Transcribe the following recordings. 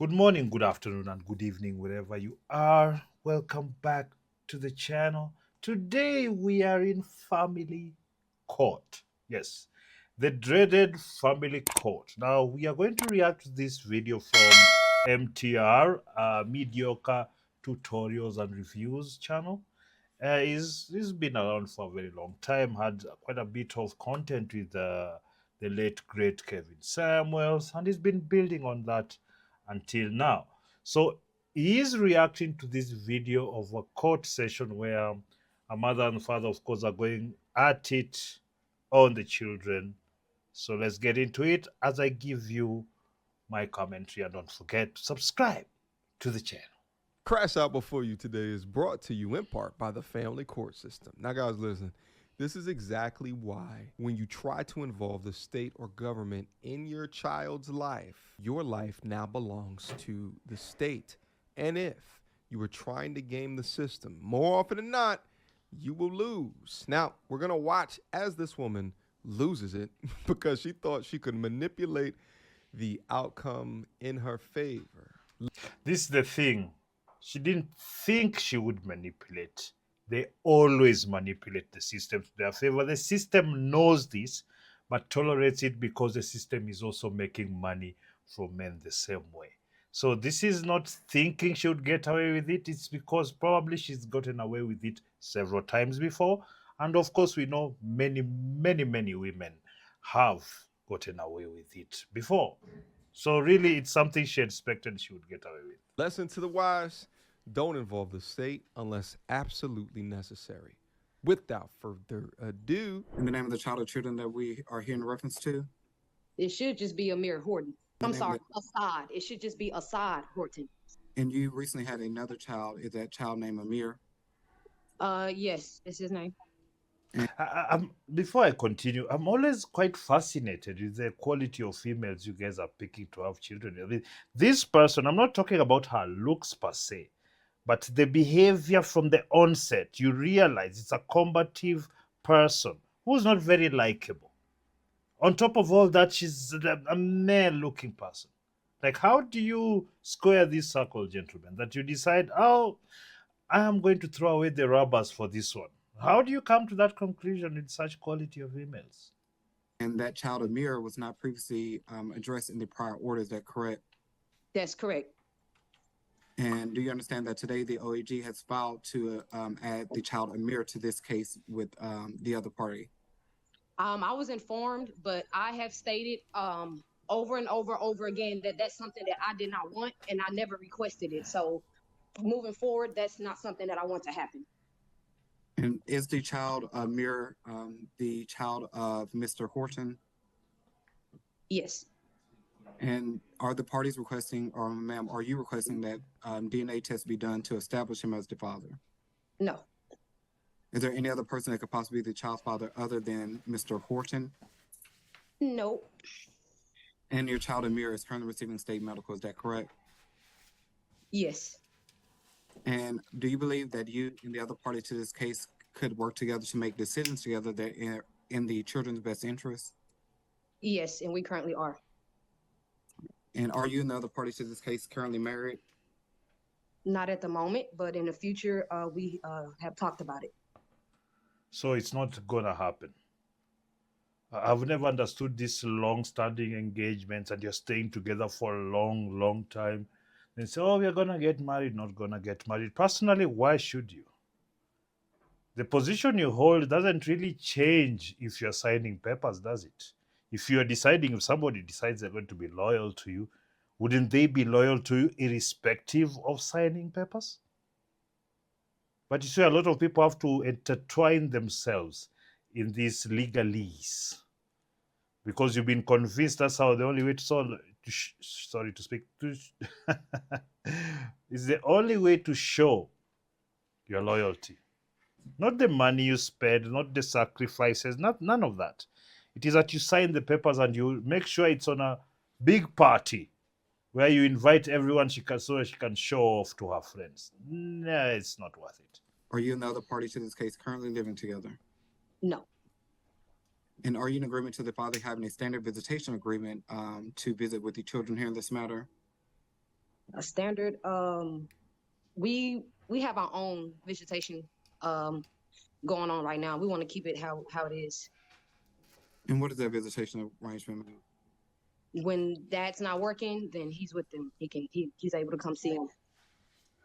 Good morning, good afternoon, and good evening, wherever you are. Welcome back to the channel. Today we are in family court. Yes, the dreaded family court. Now we are going to react to this video from MTR, Mediocre Tutorials and Reviews channel. He's been around for a very long time, had quite a bit of content with the late great Kevin Samuels, and he's been building on that until now. So he is reacting to this video of a court session where a mother and father, of course, are going at it on the children. So let's get into it as I give you my commentary, and don't forget to subscribe to the channel. Crash Out Before You today is brought to you in part by the family court system. Now, guys, listen. This is exactly why, when you try to involve the state or government in your child's life, your life now belongs to the state. And if you are trying to game the system, more often than not, you will lose. Now, we're going to watch as this woman loses it because she thought she could manipulate the outcome in her favor. This is the thing. She didn't think she would manipulate. They always manipulate the system to their favor. The system knows this, but tolerates it because the system is also making money from men the same way. So this is not thinking she would get away with it. It's because probably she's gotten away with it several times before. And of course, we know many women have gotten away with it before. So really, it's something she expected she would get away with. Lesson to the wise: don't involve the state unless absolutely necessary. Without further ado, In the name of the child or children that we are here in reference to, It should just be Amir Horton. in I'm the name of sorry, Assad. It should just be Assad Horton. and you recently had another child. Is that child named Amir? Yes, that's his name. Before I continue, I'm always quite fascinated with the quality of females you guys are picking to have children. I mean, this person, I'm not talking about her looks per se, but the behavior from the onset. You realize it's a combative person who's not very likable. On top of all that, she's a male looking person. Like, how do you square this circle, gentlemen? That you decide, oh, I am going to throw away the rubbers for this one. How do you come to that conclusion with such quality of emails? And that child Amir was not previously addressed in the prior order. Is that correct? That's correct. And do you understand that today the OAG has filed to add the child Amir to this case with the other party? I was informed, but I have stated over and over again that that's something that I did not want and I never requested it. So moving forward, that's not something that I want to happen. And is the child Amir the child of Mr. Horton? Yes. And are the parties requesting, or ma'am, are you requesting that DNA test be done to establish him as the father? No. Is there any other person that could possibly be the child's father other than Mr. Horton? No. And your child Amir is currently receiving state medical, is that correct? Yes. And do you believe that you and the other party to this case could work together to make decisions together that are in the children's best interest? Yes, and we currently are. And are you and the other party to this case currently married? Not at the moment, but in the future, we have talked about it. So it's not gonna happen. I've never understood these long-standing engagements and you're staying together for a long time. They say, "Oh, we're gonna get married." Not gonna get married. Personally, why should you? The position you hold doesn't really change if you're signing papers, does it? If you're deciding, if somebody decides they're going to be loyal to you, wouldn't they be loyal to you irrespective of signing papers? But you see, a lot of people have to intertwine themselves in these legalese because you've been convinced that's how the only way to solve. Sorry to speak. Is the only way to show your loyalty. Not the money you spend, not the sacrifices, not none of that. It is that you sign the papers and you make sure it's on a big party where you invite everyone so she can show off to her friends. Nah, it's not worth it. Are you and the other party to this case currently living together? No. And are you in agreement to the father having a standard visitation agreement to visit with the children here in this matter? A standard. We have our own visitation um going on right now. We want to keep it how it is. And what is that visitation arrangement? When dad's not working, then he's with them. He's able to come see him.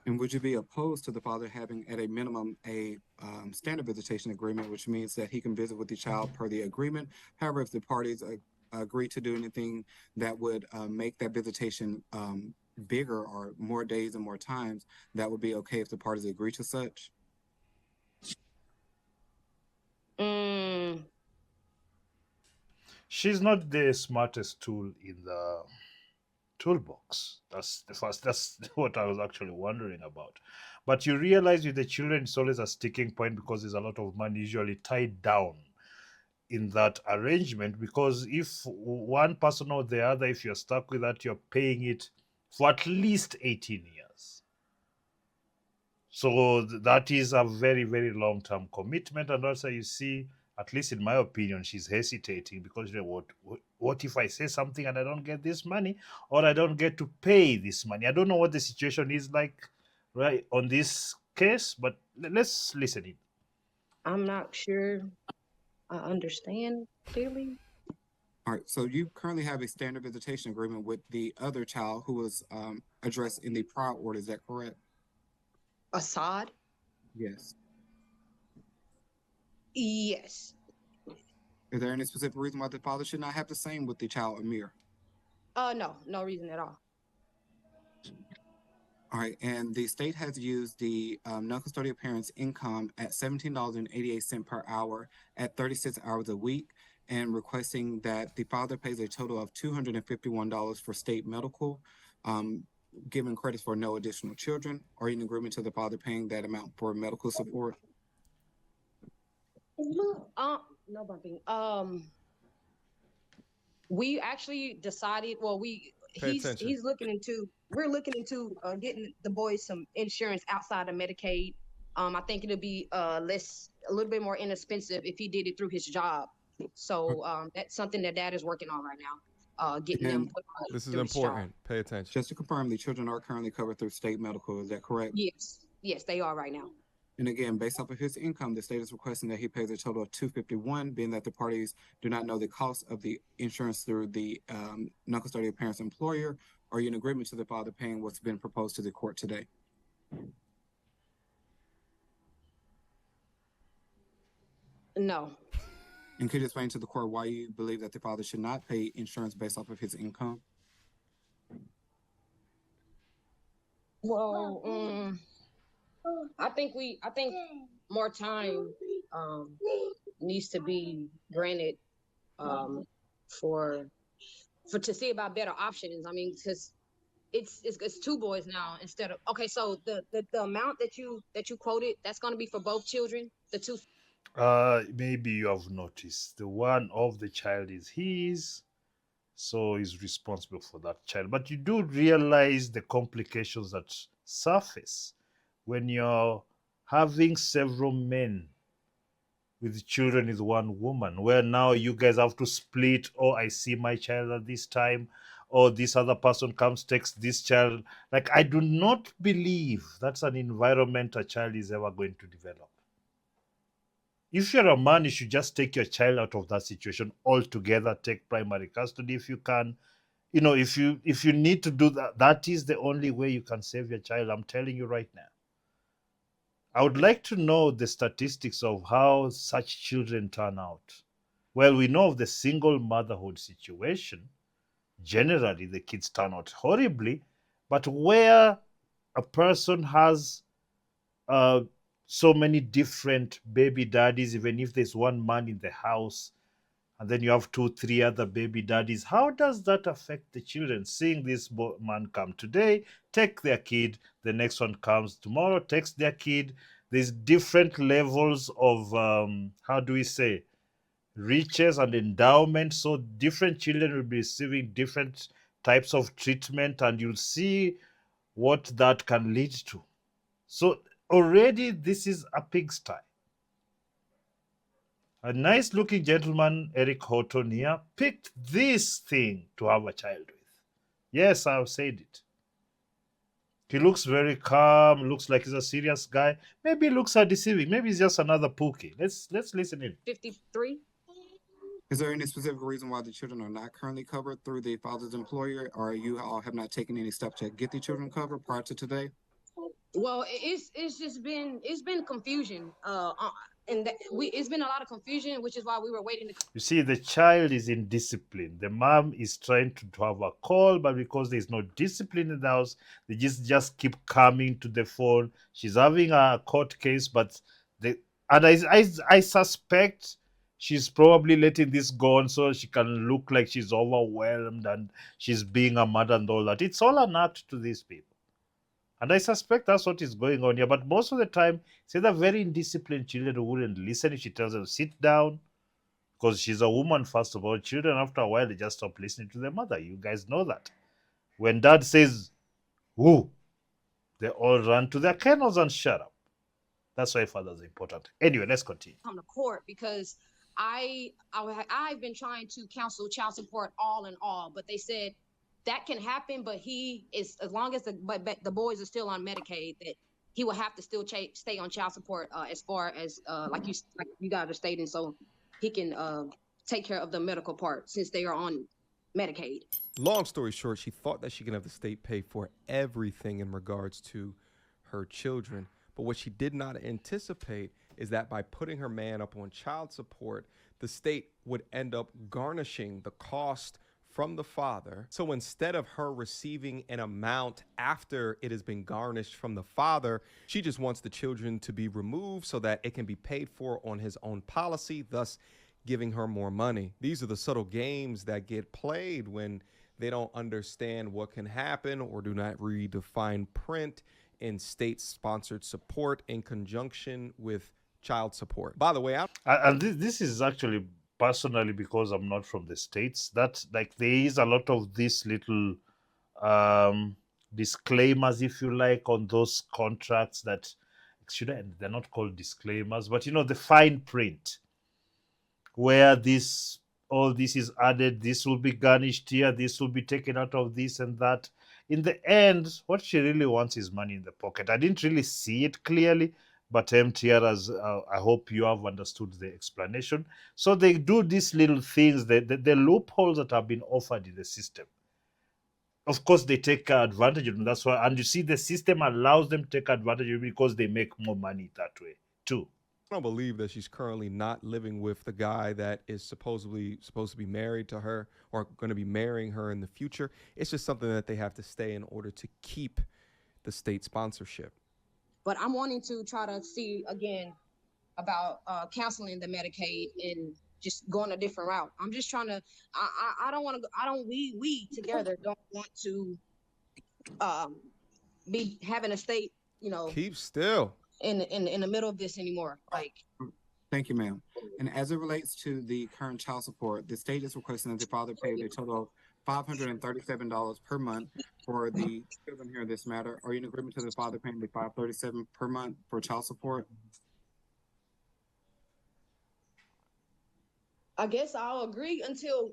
And would you be opposed to the father having, at a minimum, a standard visitation agreement, which means that he can visit with the child per the agreement? However, if the parties agree to do anything that would make that visitation bigger or more days and more times, that would be okay if the parties agree to such? Mm, She's not the smartest tool in the toolbox. That's what I was actually wondering about. But you realize with the children, it's always a sticking point because there's a lot of money usually tied down in that arrangement. Because if one person or the other, if you're stuck with that, you're paying it for at least 18 years. So that is a very, very long term commitment. And also, you see, at least in my opinion, she's hesitating because you know what if I say something and I don't get this money or I don't get to pay this money? I don't know what the situation is like right on this case, but let's listen in. I'm not sure I understand clearly. All right, so you currently have a standard visitation agreement with the other child who was addressed in the prior order, is that correct? Assad? Yes. Yes. Is there any specific reason why the father should not have the same with the child Amir? No reason at all. All right, and the state has used the non-custodial parent's income at $17.88 per hour at 36 hours a week, and requesting that the father pays a total of $251 for state medical, given credits for no additional children. Are you in agreement to the father paying that amount for medical support? No bumping. We actually decided. Well, Pay attention. we're looking into getting the boys some insurance outside of Medicaid. I think it'll be a little bit more inexpensive if he did it through his job. So that's something that dad is working on right now. Getting them And put on This is through his job. important. Pay attention. just to confirm, the children are currently covered through state medical, is that correct? Yes, they are right now. And again, based off of his income, the state is requesting that he pays a total of $251, being that the parties do not know the cost of the insurance through the non-custodial parent's employer. Are you in agreement to the father paying what's been proposed to the court today? No. And could you explain to the court why you believe that the father should not pay insurance based off of his income? Well, I think more time needs to be granted for to see about better options. I mean, because it's two boys now instead of okay. So the amount that you quoted, that's going to be for both children, the two. Maybe you have noticed the one of the child is his, so he's responsible for that child. But you do realize the complications that surface when you're having several men with children with one woman, where now you guys have to split. Oh, I see my child at this time, or this other person comes, takes this child. Like, I do not believe that's an environment a child is ever going to develop. If you're a man, you should just take your child out of that situation altogether. Take primary custody if you can. You know, if you need to do that, that is the only way you can save your child. I'm telling you right now. I would like to know the statistics of how such children turn out. Well, we know of the single motherhood situation. Generally, the kids turn out horribly, but where a person has so many different baby daddies, even if there's one man in the house, and then you have two, three other baby daddies, how does that affect the children? Seeing this man come today, take their kid, the next one comes tomorrow, takes their kid. There's different levels of, how do we say, riches and endowment. So different children will be receiving different types of treatment, and you'll see what that can lead to. So already this is a pigsty. A nice looking gentleman, Eric Horton here, picked this thing to have a child with. Yes, I've said it. He looks very calm, looks like he's a serious guy. Maybe looks are deceiving. Maybe he's just another pookie. Let's listen in. 53. Is there any specific reason why the children are not currently covered through the father's employer, or you all have not taken any steps to get the children covered prior to today? Well, it's just been confusion. And it's been a lot of confusion, which is why we were waiting to. You see, the child is indisciplined. The mom is trying to have a call, but because there's no discipline in the house, they just keep coming to the phone. She's having a court case, but I suspect she's probably letting this go on so she can look like she's overwhelmed and she's being a mother and all that. It's all an act to these people. And I suspect that's what is going on here. But most of the time, it's either very indisciplined children who wouldn't listen if she tells them to sit down, because she's a woman, first of all. Children, after a while, they just stop listening to their mother. You guys know that. When dad says, who, they all run to their kennels and shut up. That's why fathers are important. Anyway, let's continue. Come to court because I've been trying to counsel child support all in all, but they said that can happen, but he is, as long as the boys are still on Medicaid, that he will have to still stay on child support as far as like you guys are stating, so he can take care of the medical part since they are on Medicaid. Long story short, she thought that she can have the state pay for everything in regards to her children. But what she did not anticipate is that by putting her man up on child support, the state would end up garnishing the cost from the father. So instead of her receiving an amount after it has been garnished from the father, she just wants the children to be removed so that it can be paid for on his own policy, thus giving her more money. These are the subtle games that get played when they don't understand what can happen or do not read the fine print in state-sponsored support in conjunction with child support. By the way, And this is actually personally because I'm not from the States. That, like, there is a lot of these little disclaimers, if you like, on those contracts that shouldn't, they're not called disclaimers, but you know, the fine print where all this is added, this will be garnished here, this will be taken out of this and that. In the end, what she really wants is money in the pocket. I didn't really see it clearly, but MTR, as I hope you have understood the explanation. So they do these little things, the loopholes that have been offered in the system. Of course, they take advantage of them. That's why, and you see, the system allows them to take advantage of it because they make more money that way too. I don't believe that she's currently not living with the guy that is supposed to be married to her or going to be marrying her in the future. It's just something that they have to stay in order to keep the state sponsorship. But I'm wanting to try to see again about canceling the Medicaid and just going a different route. I'm just trying to. I don't want to. We together don't want to be having a state. Keep still. In the middle of this anymore. Like, thank you, ma'am. And as it relates to the current child support, the state is requesting that the father pay a total of $537 per month for the children here in this matter. Are you in agreement to the father paying the $537 per month for child support? I guess I'll agree until.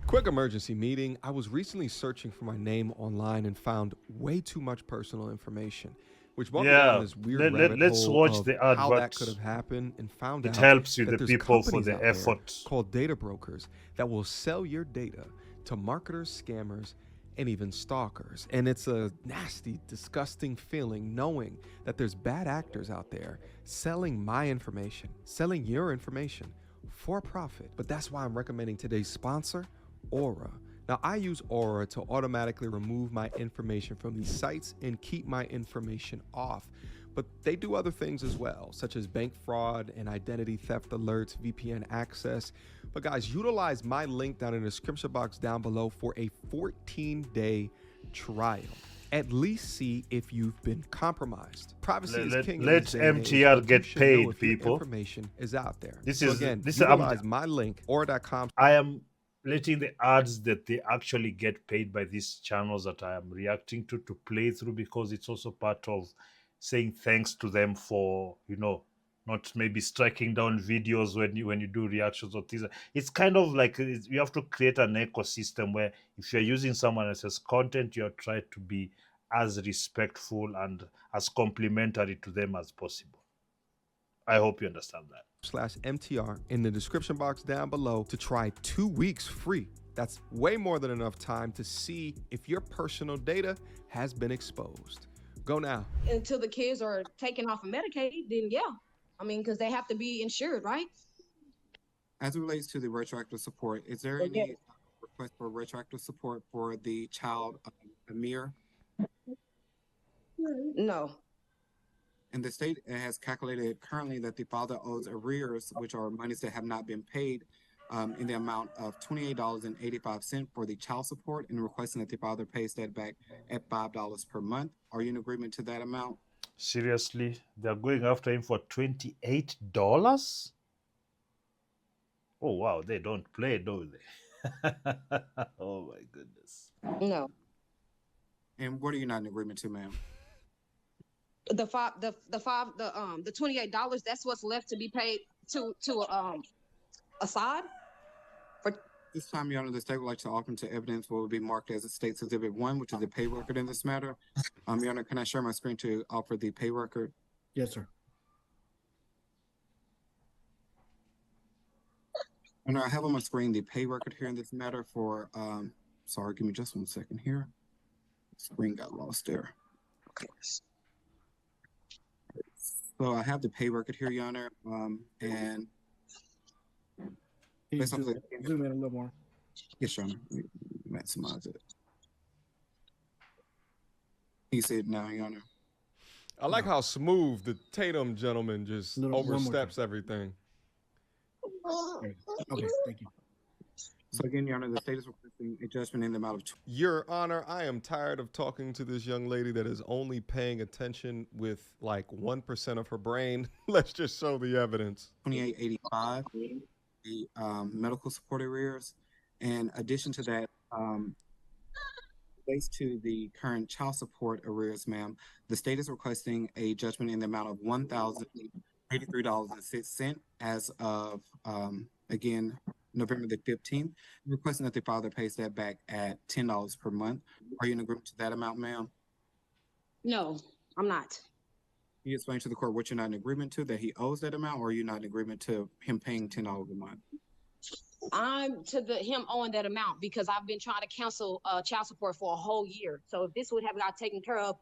Quick emergency meeting. I was recently searching for my name online and found way too much personal information, which brought me down this weird rabbit let's hole watch of the how that adverts. could have happened, and found It out helps you, that the there's people, for companies the out there effort. called data brokers that will sell your data to marketers, scammers, and even stalkers. And it's a nasty, disgusting feeling knowing that there's bad actors out there selling my information, selling your information for profit. But that's why I'm recommending today's sponsor, Aura. Now, I use Aura to automatically remove my information from these sites and keep my information off. But they do other things as well, such as bank fraud and identity theft alerts, VPN access. But guys, utilize my link down in the description box down below for a 14-day trial. At least see if you've been compromised. Privacy is king. Let MTR get paid, people. Information is out there. This so is again. this utilize my link, Aura.com. I am letting the ads that they actually get paid by these channels that I am reacting to play through, because it's also part of saying thanks to them for, not maybe striking down videos when you do reactions or things. It's kind of like you have to create an ecosystem where if you're using someone else's content, you're trying to be as respectful and as complimentary to them as possible. I hope you understand that. /MTR in the description box down below to try 2 weeks free. That's way more than enough time to see if your personal data has been exposed. Go now. Until the kids are taken off of Medicaid, then yeah. I mean, because they have to be insured, right? As it relates to the retroactive support, is there any request for retroactive support for the child, Amir? No. And the state has calculated currently that the father owes arrears, which are monies that have not been paid, in the amount of $28.85 for the child support, and requesting that the father pays that back at $5 per month. Are you in agreement to that amount? Seriously, they're going after him for $28? Oh wow, they don't play, do they? Oh my goodness. No. And what are you not in agreement to, ma'am? The $28, that's what's left to be paid to Assad. This time, Your Honor, the state would like to offer into evidence what would be marked as a State's Exhibit 1, which is the pay record in this matter. Your Honor, can I share my screen to offer the pay record? Yes, sir. And I have on my screen the pay record here in this matter for, sorry, give me just 1 second here. Screen got lost there. Okay. So I have the pay record here, Your Honor, and Can you based off zoom the- zoom in a little more? yes, Your Honor, maximize it. Can you see it now, Your Honor? I like how smooth the Tatum gentleman just One more time. oversteps everything. Okay, thank you. So again, Your Honor, the state is requesting a judgment in the amount of Your Honor, I am tired of talking to this young lady that is only paying attention with like 1% of her brain. Let's just show the evidence. $28.85, the medical support arrears. In addition to that, relates to the current child support arrears, ma'am, the state is requesting a judgment in the amount of $1,083.06 as of, again, November the 15th, requesting that the father pays that back at $10 per month. Are you in agreement to that amount, ma'am? No, I'm not. Can you explain to the court what you're not in agreement to, that he owes that amount, or are you not in agreement to him paying $10 a month? I'm to him owing that amount because I've been trying to cancel child support for a whole year. So if this would have got taken care of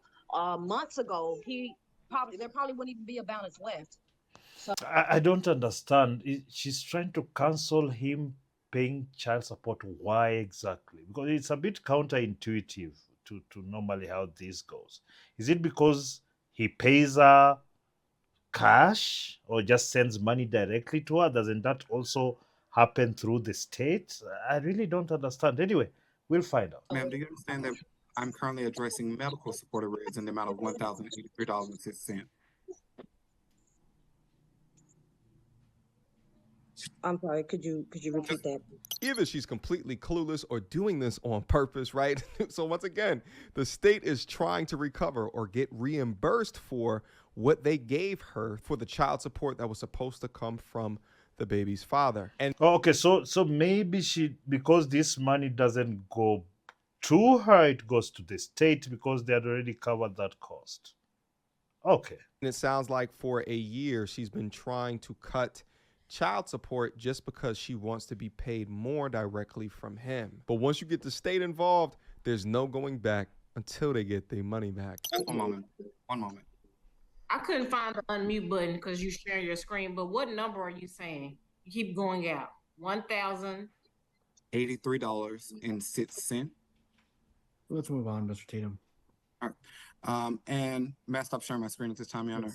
months ago, there probably wouldn't even be a balance left. I don't understand. She's trying to cancel him paying child support. Why exactly? Because it's a bit counterintuitive to normally how this goes. Is it because he pays her cash or just sends money directly to her? Doesn't that also happen through the state? I really don't understand. Anyway, we'll find out. Ma'am, do you understand that I'm currently addressing medical support arrears in the amount of $1,083.06? I'm sorry. Could you repeat that? Either she's completely clueless or doing this on purpose, right? So once again, the state is trying to recover or get reimbursed for what they gave her for the child support that was supposed to come from the baby's father. And Oh, okay, so maybe because this money doesn't go to her, it goes to the state because they had already covered that cost. Okay. it sounds like for a year she's been trying to cut child support just because she wants to be paid more directly from him. But once you get the state involved, there's no going back until they get their money back. Just 1 moment. 1 moment. I couldn't find the unmute button because you share your screen, but what number are you saying? You keep going out. 1,000. $83.06. Let's move on, Mr. Tatum. And may I stop sharing my screen at this time, Your Honor?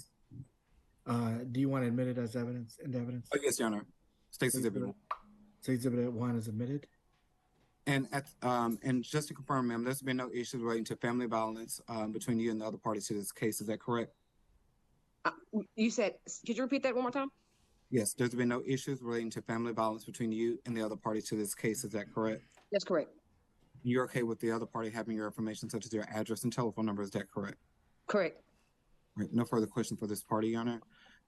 Do you want to admit it as evidence? Into evidence? Oh, yes, Your Honor. State's Exhibit 1. So Exhibit 1 is admitted. And just to confirm, ma'am, there's been no issues relating to family violence between you and the other parties to this case. Is that correct? You said, could you repeat that one more time? Yes, there's been no issues relating to family violence between you and the other parties to this case. Is that correct? That's correct. You're okay with the other party having your information, such as your address and telephone number. Is that correct? Correct. All right, no further questions for this party, Your Honor.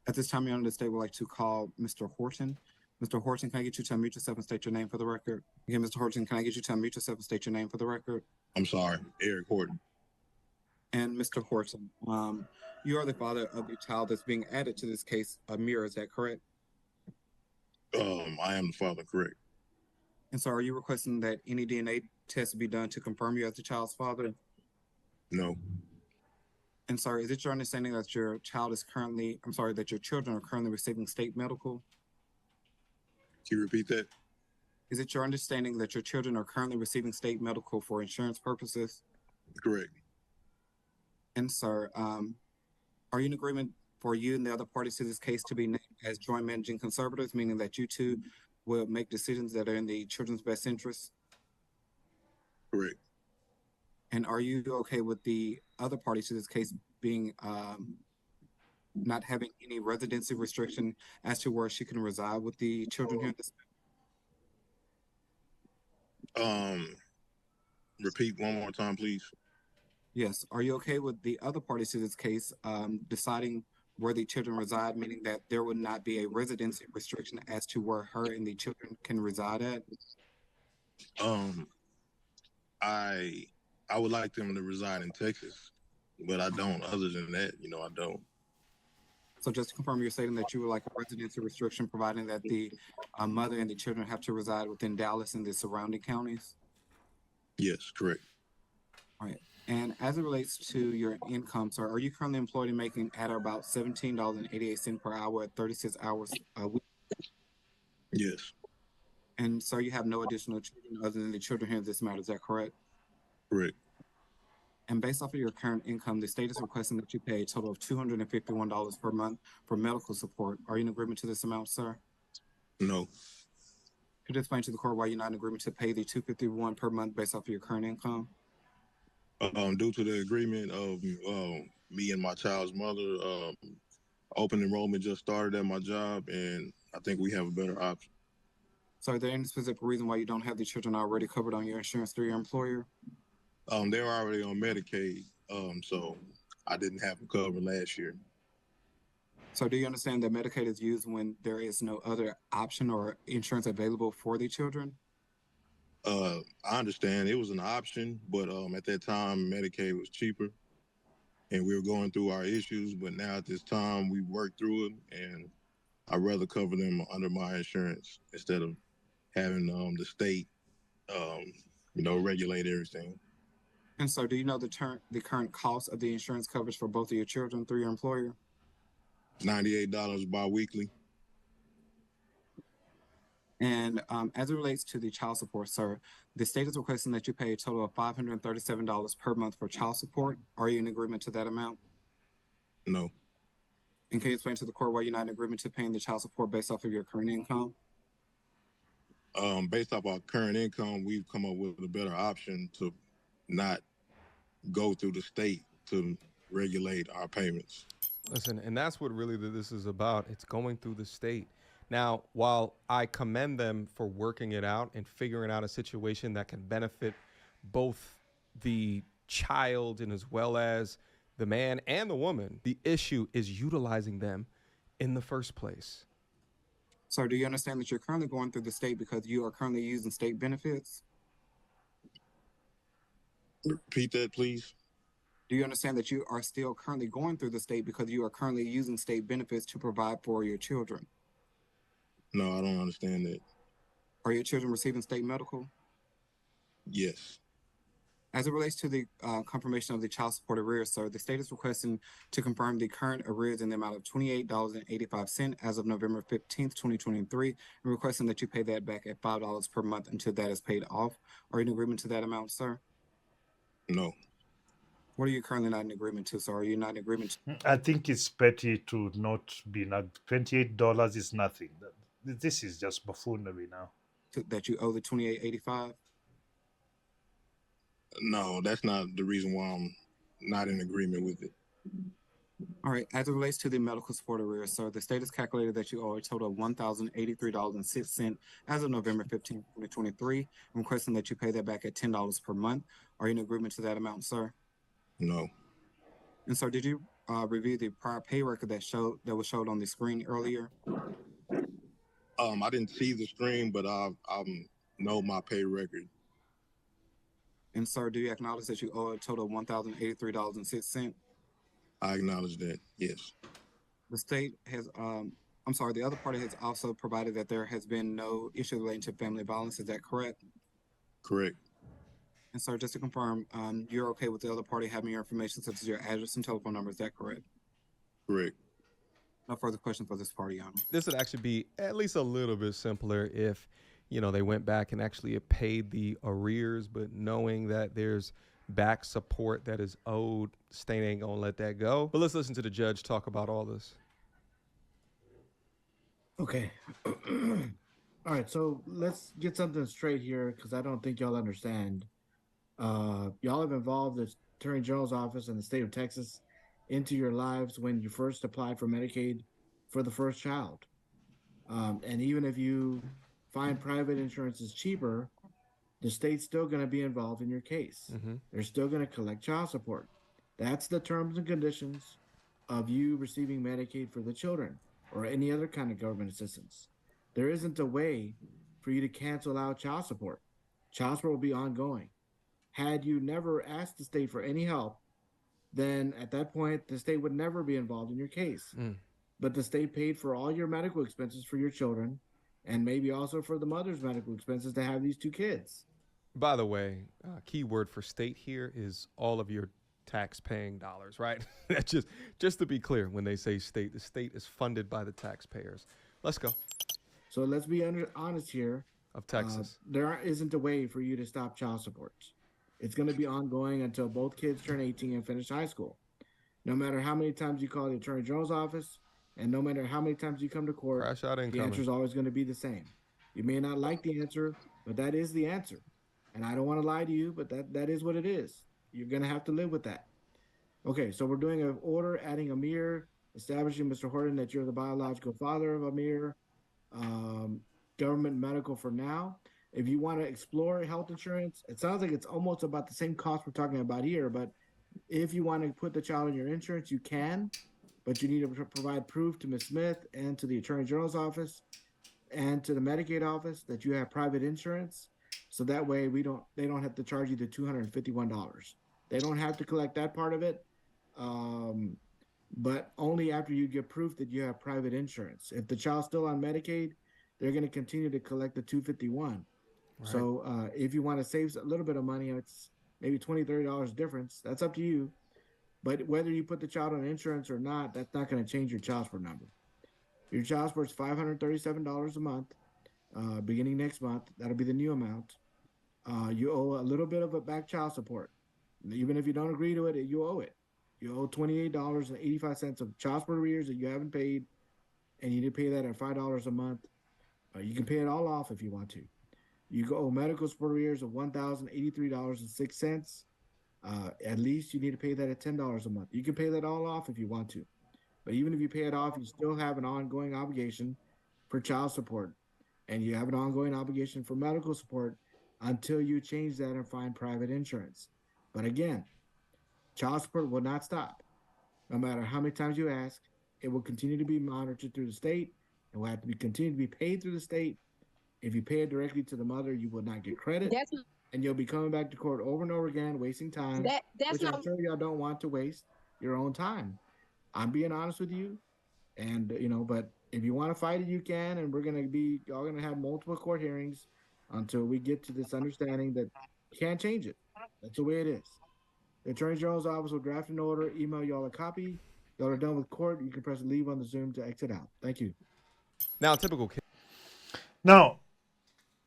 At this time, Your Honor, the state would like to call Mr. Horton. Mr. Horton, can I get you to unmute yourself and state your name for the record? Again, Mr. Horton, can I get you to unmute yourself and state your name for the record? I'm sorry, Eric Horton. And Mr. Horton, you are the father of the child that's being added to this case, Amir, is that correct? I am the father, correct? And so are you requesting that any DNA test be done to confirm you as the child's father? No. And sorry, is it your understanding that your child is currently, I'm sorry, that your children are currently receiving state medical? Can you repeat that? Is it your understanding that your children are currently receiving state medical for insurance purposes? Correct. And sir, are you in agreement for you and the other parties to this case to be named as joint managing conservators, meaning that you two will make decisions that are in the children's best interest? Correct. And are you okay with the other parties to this case being not having any residency restriction as to where she can reside with the children here? Repeat one more time, please. Yes. Are you okay with the other parties to this case deciding where the children reside, meaning that there would not be a residency restriction as to where her and the children can reside at? I would like them to reside in Texas, but I don't. Other than that, I don't. So just to confirm, you're stating that you would like a residency restriction, providing that the mother and the children have to reside within Dallas and the surrounding counties? Yes, correct. All right. And as it relates to your income, sir, are you currently employed and making at or about $17.88 per hour at 36 hours a week? Yes, And sir, you have no additional children other than the children here in this matter, is that correct? correct. And based off of your current income, the state is requesting that you pay a total of $251 per month for medical support. Are you in agreement to this amount, sir? No. Could you explain to the court why you're not in agreement to pay the $251 per month based off of your current income? Due to the agreement of me and my child's mother, open enrollment just started at my job, and I think we have a better option. So, are there any specific reason why you don't have the children already covered on your insurance through your employer? They were already on Medicaid, so I didn't have them covered last year. So, do you understand that Medicaid is used when there is no other option or insurance available for the children? I understand it was an option, but at that time Medicaid was cheaper, and we were going through our issues. But now at this time, we worked through it, and I'd rather cover them under my insurance instead of having the state, regulate everything. And so, do you know the current cost of the insurance coverage for both of your children through your employer? $98 biweekly. And as it relates to the child support, sir, the state is requesting that you pay a total of $537 per month for child support. Are you in agreement to that amount? No. And can you explain to the court why you're not in agreement to paying the child support based off of your current income? Based off our current income, we've come up with a better option to not go through the state to regulate our payments. Listen, and that's what really this is about. It's going through the state. Now, while I commend them for working it out and figuring out a situation that can benefit both the child and as well as the man and the woman, the issue is utilizing them in the first place. So do you understand that you're currently going through the state because you are currently using state benefits? Repeat that, please. Do you understand that you are still currently going through the state because you are currently using state benefits to provide for your children? No, I don't understand that. Are your children receiving state medical? Yes. As it relates to the confirmation of the child support arrears, sir, the state is requesting to confirm the current arrears in the amount of $28.85 as of November 15th, 2023, and requesting that you pay that back at $5 per month until that is paid off. Are you in agreement to that amount, sir? No. What are you currently not in agreement to, sir? Are you not in agreement I think it's petty to not be $28 is nothing. This is just buffoonery now. that you owe the $28.85? No, that's not the reason why I'm not in agreement with it. All right. As it relates to the medical support arrears, sir, the state has calculated that you owe a total of $1,083.06 as of November 15th, 2023, and requesting that you pay that back at $10 per month. Are you in agreement to that amount, sir? No. And sir, did you review the prior pay record that was showed on the screen earlier? I didn't see the screen, but I know my pay record. And sir, do you acknowledge that you owe a total of $1,083.06? I acknowledge that. Yes. The state has, I'm sorry, the other party has also provided that there has been no issue relating to family violence. Is that correct? Correct. And sir, just to confirm, you're okay with the other party having your information such as your address and telephone number. Is that correct? Correct. No further questions for this party, Your Honor. This would actually be at least a little bit simpler if, they went back and actually paid the arrears, but knowing that there's back support that is owed, state ain't gonna let that go. But let's listen to the judge talk about all this. Okay. All right, so let's get something straight here because I don't think y'all understand. Y'all have involved the Attorney General's office in the state of Texas into your lives when you first applied for Medicaid for the first child. And even if you find private insurance is cheaper, the state's still going to be involved in your case. Mm-hmm. They're still going to collect child support. That's the terms and conditions of you receiving Medicaid for the children or any other kind of government assistance. There isn't a way for you to cancel out child support. Child support will be ongoing. Had you never asked the state for any help, then at that point, the state would never be involved in your case. But the state paid for all your medical expenses for your children and maybe also for the mother's medical expenses to have these two kids. By the way, key word for state here is all of your tax-paying dollars, right? That's just to be clear, when they say state, the state is funded by the taxpayers. Let's go. So let's be honest here. Of Texas. There isn't a way for you to stop child support. It's going to be ongoing until both kids turn 18 and finish high school. No matter how many times you call the Attorney General's office, and no matter how many times you come to court, Crash out the incoming. answer is always going to be the same. You may not like the answer, but that is the answer. And I don't want to lie to you, but that is what it is. You're going to have to live with that. Okay, so we're doing an order adding Amir, establishing, Mr. Horton, that you're the biological father of Amir, government medical for now. If you want to explore health insurance, it sounds like it's almost about the same cost we're talking about here, but if you want to put the child in your insurance, you can, but you need to provide proof to Ms. Smith and to the Attorney General's office and to the Medicaid office that you have private insurance. So that way they don't have to charge you the $251. They don't have to collect that part of it, but only after you get proof that you have private insurance. If the child's still on Medicaid, they're going to continue to collect the $251. Right. So if you want to save a little bit of money, it's maybe $20, $30 difference. That's up to you. But whether you put the child on insurance or not, that's not going to change your child support number. Your child support is $537 a month, beginning next month. That'll be the new amount. You owe a little bit of a back child support. Even if you don't agree to it, you owe it. You owe $28.85 of child support arrears that you haven't paid, and you need to pay that at $5 a month. You can pay it all off if you want to. You owe medical support arrears of $1,083.06. At least you need to pay that at $10 a month. You can pay that all off if you want to. But even if you pay it off, you still have an ongoing obligation for child support. And you have an ongoing obligation for medical support until you change that and find private insurance. But again, child support will not stop. No matter how many times you ask, it will continue to be monitored through the state. It will have to continue to be paid through the state. If you pay it directly to the mother, you will not get credit. And you'll be coming back to court over and over again, wasting time, which I'm sure y'all don't want to waste your own time. I'm being honest with you. And, but if you want to fight it, you can. And we're going to be all going to have multiple court hearings until we get to this understanding that you can't change it. That's the way it is. The Attorney General's office will draft an order, email y'all a copy. Y'all are done with court. You can press leave on the Zoom to exit out. Thank you. Now, typical case. Now,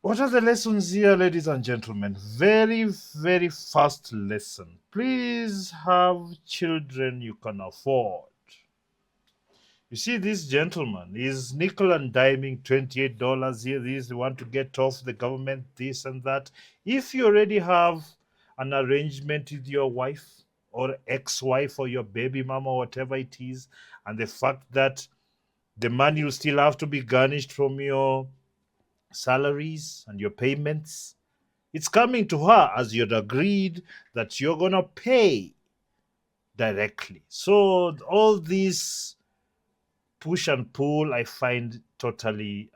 what are the lessons here, ladies and gentlemen? Very, very fast lesson. Please have children you can afford. You see, this gentleman is nickel and diming $28 here. This, they want to get off the government, this and that. If you already have an arrangement with your wife or ex-wife or your baby mama or whatever it is, and the fact that the money will still have to be garnished from your salaries and your payments, it's coming to her as you'd agreed that you're going to pay directly. So all this push and pull, I find totally,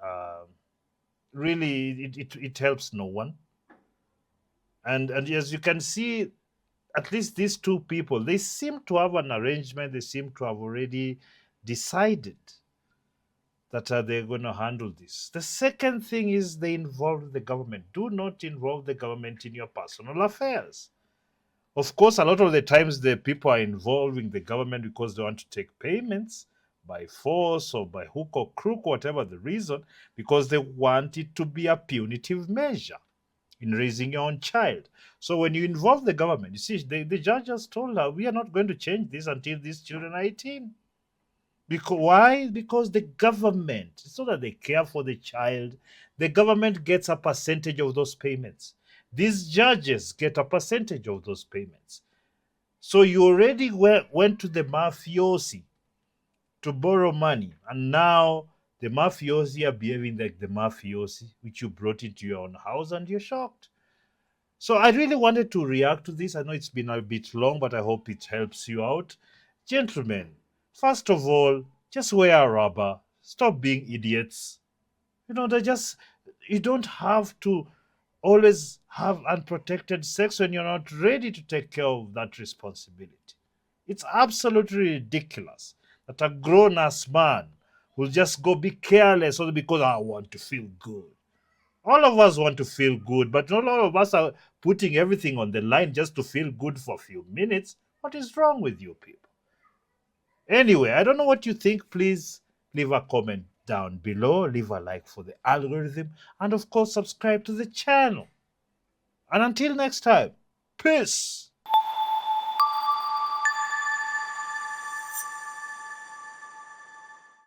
really, it helps no one. And as you can see, at least these two people, they seem to have an arrangement. They seem to have already decided that they're going to handle this. The second thing is they involve the government. Do not involve the government in your personal affairs. Of course, a lot of the times the people are involving the government because they want to take payments by force or by hook or crook, whatever the reason, because they want it to be a punitive measure in raising your own child. So when you involve the government, you see, the judge has told her, we are not going to change this until these children are 18. Because why? Because the government, it's not that they care for the child, the government gets a percentage of those payments. These judges get a percentage of those payments. So you already went to the mafiosi to borrow money, and now the mafiosi are behaving like the mafiosi, which you brought into your own house, and you're shocked. So I really wanted to react to this. I know it's been a bit long, but I hope it helps you out. Gentlemen, first of all, just wear a rubber. Stop being idiots. You don't have to always have unprotected sex when you're not ready to take care of that responsibility. It's absolutely ridiculous that a grown ass man will just go be careless only because I want to feel good. All of us want to feel good, but not all of us are putting everything on the line just to feel good for a few minutes. What is wrong with you people? Anyway, I don't know what you think. Please leave a comment down below, leave a like for the algorithm, and of course, subscribe to the channel. And until next time, peace.